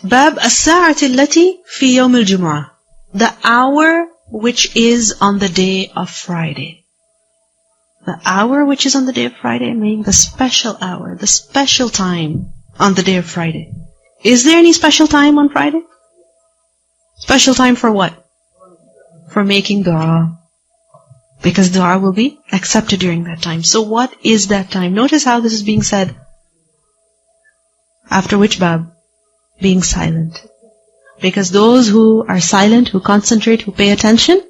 Bab as-sa'ati allati fi yawm al-jum'ah. The hour which is on the day of Friday. The hour which is on the day of Friday, meaning the special hour, the special time on the day of Friday. Is there any special time on Friday? Special time for what? For making dua. Because dua will be accepted during that time. So what is that time? Notice how this is being said. After which bab? Being silent. Because those who are silent, who concentrate, who pay attention,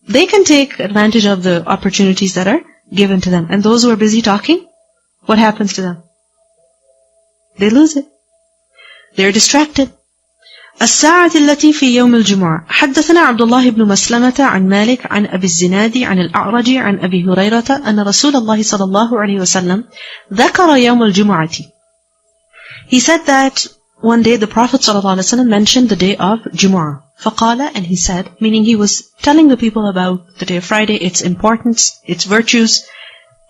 they can take advantage of the opportunities that are given to them. And those who are busy talking, what happens to them? They lose it. They're distracted. الساعة التي في يوم الجمعة. حدثنا عبد الله بن مسلمة عن مالك عن أبي الزناد عن الأعرج عن أبي هريرة أن رسول الله صلى الله عليه وسلم ذكر يوم الجمعة. He said that one day the Prophet ﷺ mentioned the day of Jumu'ah. فقال, and he said, meaning he was telling the people about the day of Friday, its importance, its virtues.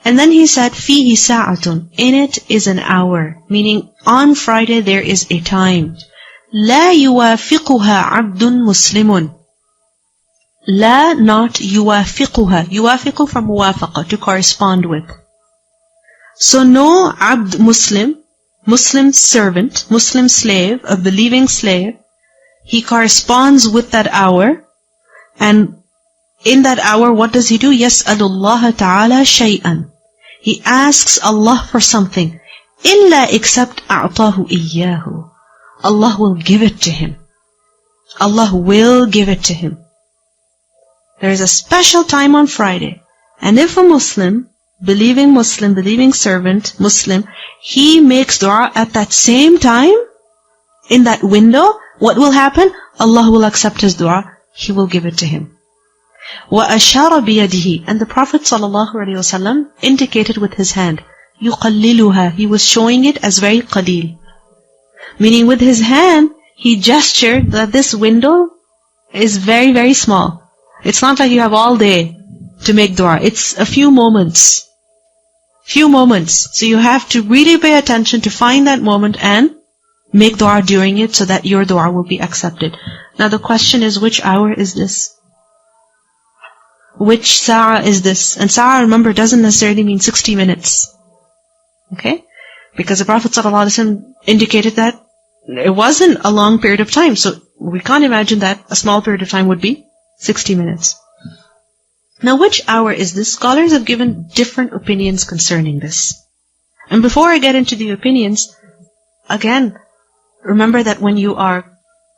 And then he said, فيه ساعة, in it is an hour, meaning on Friday there is a time. لا يوافقها عبد مسلم. لا, not يوافقها. يوافق from موافقة, to correspond with. So no abd Muslim, Muslim servant, Muslim slave, a believing slave, he corresponds with that hour. And in that hour, what does he do? يسأل الله تعالى شيئا. He asks Allah for something. إلا except أعطاه إياه. Allah will give it to him. Allah will give it to him. There is a special time on Friday. And if a Muslim, believing servant, Muslim, he makes dua at that same time, in that window, what will happen? Allah will accept his dua. He will give it to him. وَأَشَارَ بِيَدِهِ. And the Prophet ﷺ indicated with his hand. يُقَلِّلُهَا. He was showing it as very qalil. Meaning with his hand, he gestured that this window is very, very small. It's not like you have all day to make dua. It's a few moments. Few moments. So you have to really pay attention to find that moment and make dua during it so that your dua will be accepted. Now the question is, which hour is this? Which sa'a is this? And sa'a, remember, doesn't necessarily mean 60 minutes. Okay? Because the Prophet ﷺ indicated that it wasn't a long period of time. So we can't imagine that a small period of time would be 60 minutes. Now which hour is this? Scholars have given different opinions concerning this. And before I get into the opinions, again, remember that when you are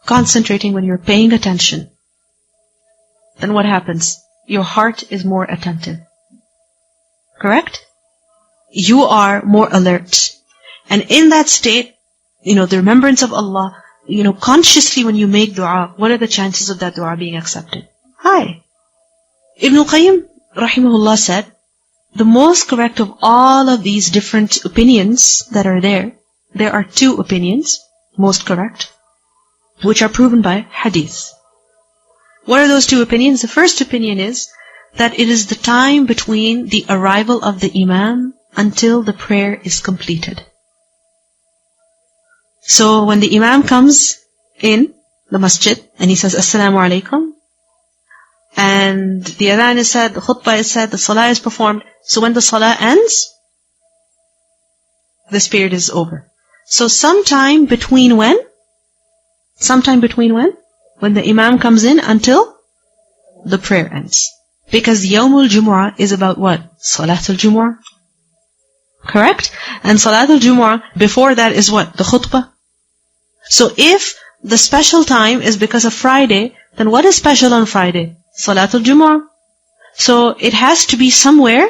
concentrating, when you're paying attention, then what happens? Your heart is more attentive. Correct? You are more alert. And in that state, the remembrance of Allah, consciously when you make dua, what are the chances of that dua being accepted? High. Ibn Qayyim, rahimahullah, said, the most correct of all of these different opinions that are there are two opinions, most correct, which are proven by Hadith. What are those two opinions? The first opinion is that it is the time between the arrival of the Imam until the prayer is completed. So when the Imam comes in the masjid and he says, Assalamu alaikum, and the adhan is said, the khutbah is said, the salah is performed. So when the salah ends, this period is over. So sometime between when? When the Imam comes in until the prayer ends. Because Yawmul Jumu'ah is about what? Salatul Jumu'ah. Correct? And Salatul Jumu'ah, before that is what? The khutbah. So if the special time is because of Friday, then what is special on Friday? Salatul Jumu'ah. So it has to be somewhere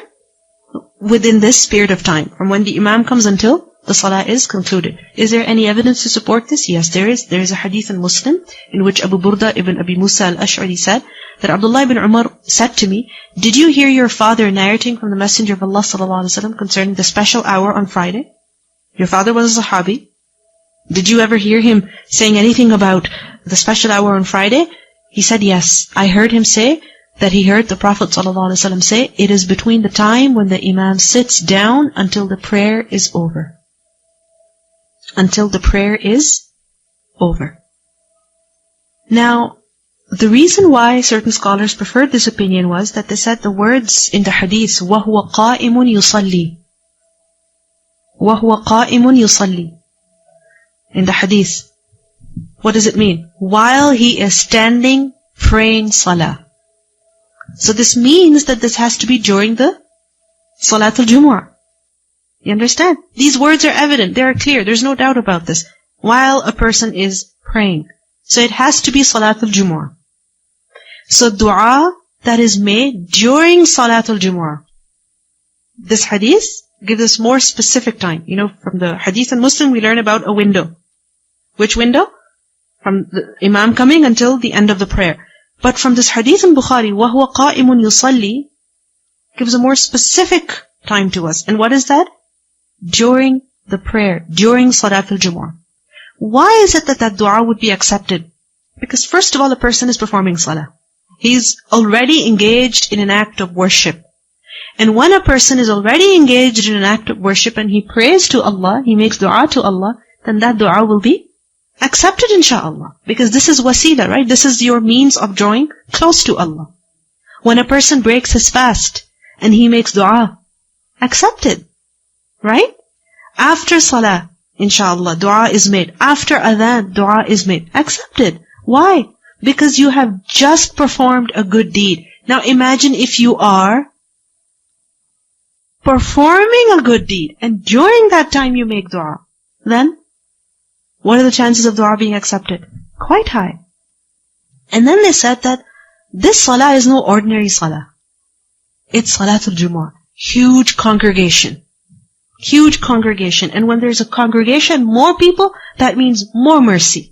within this period of time, from when the Imam comes until the Salah is concluded. Is there any evidence to support this? Yes, there is. There is a hadith in Muslim in which Abu Burda ibn Abi Musa al-Ash'ari said that Abdullah ibn Umar said to me, did you hear your father narrating from the Messenger of Allah ﷺ concerning the special hour on Friday? Your father was a Sahabi. Did you ever hear him saying anything about the special hour on Friday? He said, yes. I heard him say that he heard the Prophet ﷺ say, it is between the time when the Imam sits down until the prayer is over. Until the prayer is over. Now, the reason why certain scholars preferred this opinion was that they said the words in the Hadith, وَهُوَ قَائِمٌ يُصَلِّي, وَهُوَ قَائِمٌ يُصَلِّي, in the Hadith, what does it mean? While he is standing praying salah. So this means that this has to be during the Salatul Jumu'ah. You understand? These words are evident, they are clear, there's no doubt about this. While a person is praying. So it has to be Salatul Jumu'ah. So dua that is made during Salatul Jumu'ah. This hadith gives us more specific time. You know, from the hadith in Muslim we learn about a window. Which window? From the Imam coming until the end of the prayer. But from this hadith in Bukhari, وَهُوَ قَائِمٌ يُصَلِّي, gives a more specific time to us. And what is that? During the prayer, during Salatul Jumu'ah. Why is it that that dua would be accepted? Because first of all, a person is performing salah. He's already engaged in an act of worship. And when a person is already engaged in an act of worship and he prays to Allah, he makes dua to Allah, then that dua will be accepted insha'Allah. Because this is wasila, right? This is your means of drawing close to Allah. When a person breaks his fast and he makes dua, accepted. Right? After salah, insha'Allah, dua is made. After adhan, dua is made. Accepted. Why? Because you have just performed a good deed. Now imagine if you are performing a good deed and during that time you make dua. Then, what are the chances of dua being accepted? Quite high. And then they said that this salah is no ordinary salah. It's Salatul Jumu'ah. Huge congregation. Huge congregation. And when there's a congregation, more people, that means more mercy.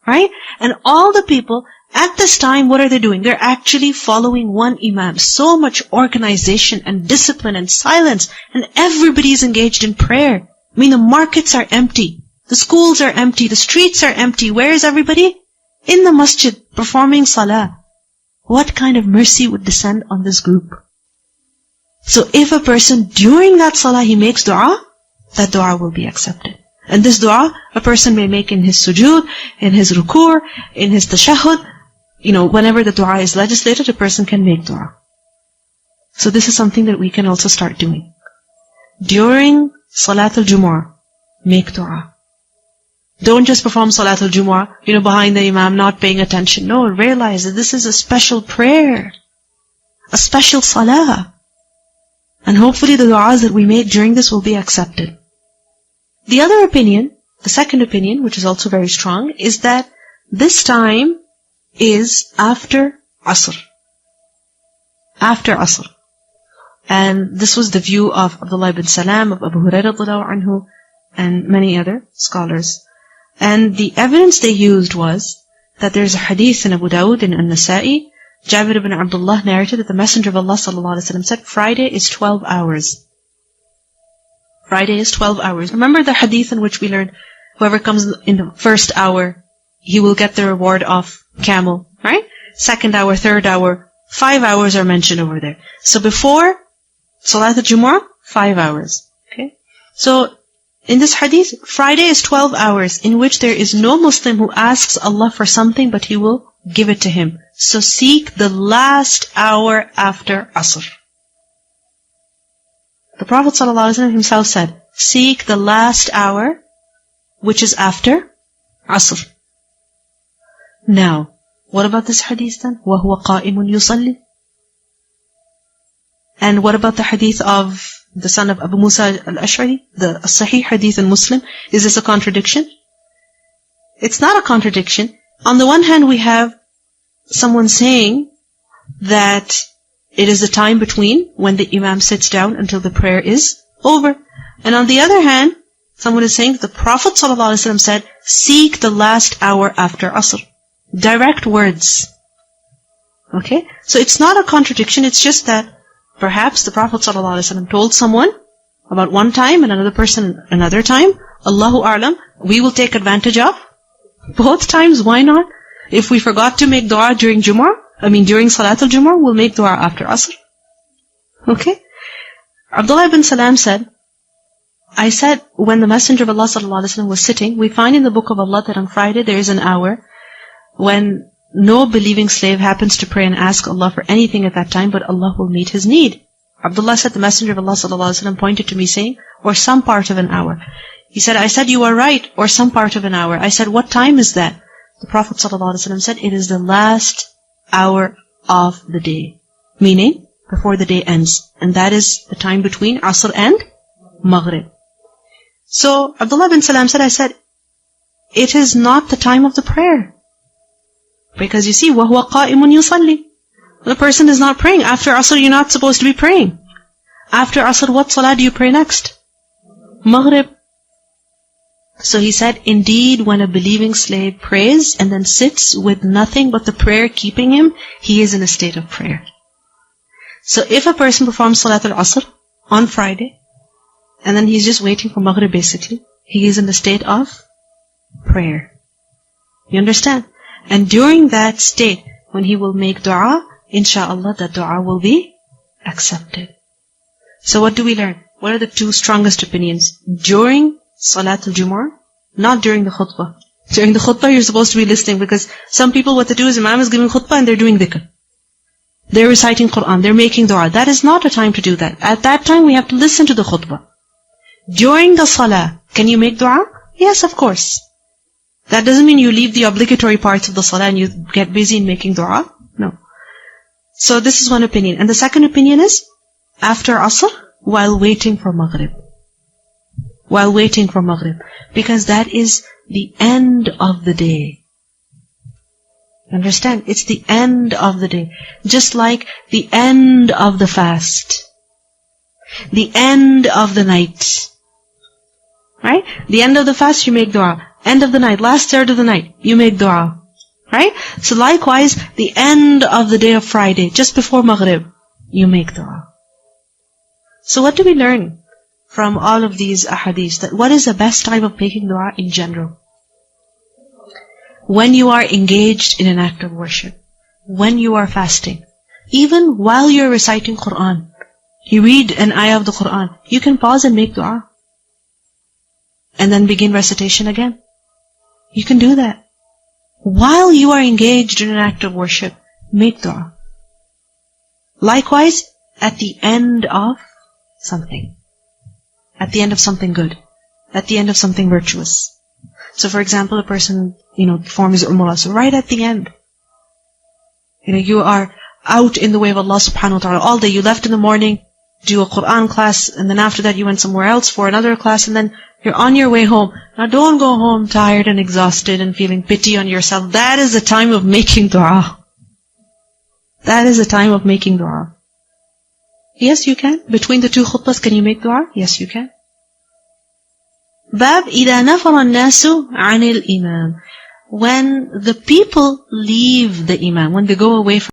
Right? And all the people, at this time, what are they doing? They're actually following one imam. So much organization and discipline and silence. And everybody is engaged in prayer. I mean, the markets are empty. The schools are empty. The streets are empty. Where is everybody? In the masjid, performing salah. What kind of mercy would descend on this group? So if a person during that salah he makes dua, that dua will be accepted. And this dua a person may make in his sujood, in his ruku', in his tashahhud. You know, whenever the dua is legislated, a person can make dua. So this is something that we can also start doing. During Salatul Jumu'ah, make dua. Don't just perform Salatul Jumu'ah, you know, behind the imam, not paying attention. No, realize that this is a special prayer. A special salah. And hopefully the du'as that we make during this will be accepted. The other opinion, the second opinion, which is also very strong, is that this time is after Asr. After Asr. And this was the view of Abdullah ibn Salam, of Abu Huraira anhu, and many other scholars. And the evidence they used was that there's a hadith in Abu Dawud and An-Nasa'i. Jabir ibn Abdullah narrated that the Messenger of Allah ﷺ said, Friday is 12 hours. Friday is 12 hours. Remember the hadith in which we learned, whoever comes in the first hour, he will get the reward of camel, right? Second hour, third hour, 5 hours are mentioned over there. So before Salat al-Jumu'ah, 5 hours. Okay? So, in this hadith, Friday is 12 hours in which there is no Muslim who asks Allah for something but He will give it to him. So seek the last hour after Asr. The Prophet ﷺ himself said, seek the last hour which is after Asr. Now, what about this hadith then? وَهُوَ قَائِمٌ يُصَلِّي. And what about the hadith of the son of Abu Musa al-Ash'ari, the Sahih hadith in Muslim? Is this a contradiction? It's not a contradiction. On the one hand, we have someone saying that it is the time between when the imam sits down until the prayer is over. And on the other hand, someone is saying that the Prophet ﷺ said, seek the last hour after Asr. Direct words. Okay? So it's not a contradiction, it's just that perhaps the Prophet ﷺ told someone about one time and another person another time. Allahu A'lam, we will take advantage of both times, why not? If we forgot to make dua during during Salatul Jumu'ah, we'll make dua after Asr. Okay? Abdullah ibn Salam said, I said, when the Messenger of Allah ﷺ was sitting, we find in the Book of Allah that on Friday there is an hour when no believing slave happens to pray and ask Allah for anything at that time, but Allah will meet his need. Abdullah said, the Messenger of Allah ﷺ pointed to me saying, or some part of an hour. He said, I said, you are right, or some part of an hour. I said, what time is that? The Prophet ﷺ said, it is the last hour of the day. Meaning, before the day ends. And that is the time between Asr and Maghrib. So, Abdullah bin Salam said, I said, it is not the time of the prayer. Because you see, وَهُوَ قَائِمٌ يُصَلِّي. The person is not praying. After Asr, you're not supposed to be praying. After Asr, what salah do you pray next? Maghrib. So he said, indeed, when a believing slave prays and then sits with nothing but the prayer keeping him, he is in a state of prayer. So if a person performs Salatul Asr on Friday, and then he's just waiting for Maghrib basically, he is in the state of prayer. You understand? And during that state, when he will make dua, inshallah, that dua will be accepted. So what do we learn? What are the two strongest opinions? During Salatul Jumu'ah, not during the khutbah. During the khutbah, you're supposed to be listening, because some people, what they do is, Imam is giving khutbah and they're doing dhikr. They're reciting Quran, they're making dua. That is not a time to do that. At that time, we have to listen to the khutbah. During the salah, can you make dua? Yes, of course. That doesn't mean you leave the obligatory parts of the salah and you get busy in making dua. No. So this is one opinion. And the second opinion is, after Asr, while waiting for Maghrib. While waiting for Maghrib. Because that is the end of the day. Understand? It's the end of the day. Just like the end of the fast. The end of the night. Right? The end of the fast, you make dua. End of the night, last third of the night, you make dua. Right? So likewise, the end of the day of Friday, just before Maghrib, you make dua. So what do we learn from all of these ahadith? That what is the best time of making dua in general? When you are engaged in an act of worship. When you are fasting. Even while you're reciting Quran. You read an ayah of the Quran. You can pause and make dua. And then begin recitation again. You can do that. While you are engaged in an act of worship, make dua. Likewise, at the end of something. At the end of something good. At the end of something virtuous. So for example, a person, performs Umrah. So right at the end, you are out in the way of Allah subhanahu wa ta'ala all day. You left in the morning, do a Quran class, and then after that you went somewhere else for another class, and then you're on your way home. Now don't go home tired and exhausted and feeling pity on yourself. That is the time of making dua. That is the time of making dua. Yes, you can. Between the two khutbahs, can you make dua? Yes, you can. Bab إِذَا نَفَرَ النَّاسُ عَنِ الْإِمَامِ. When the people leave the imam, when they go away from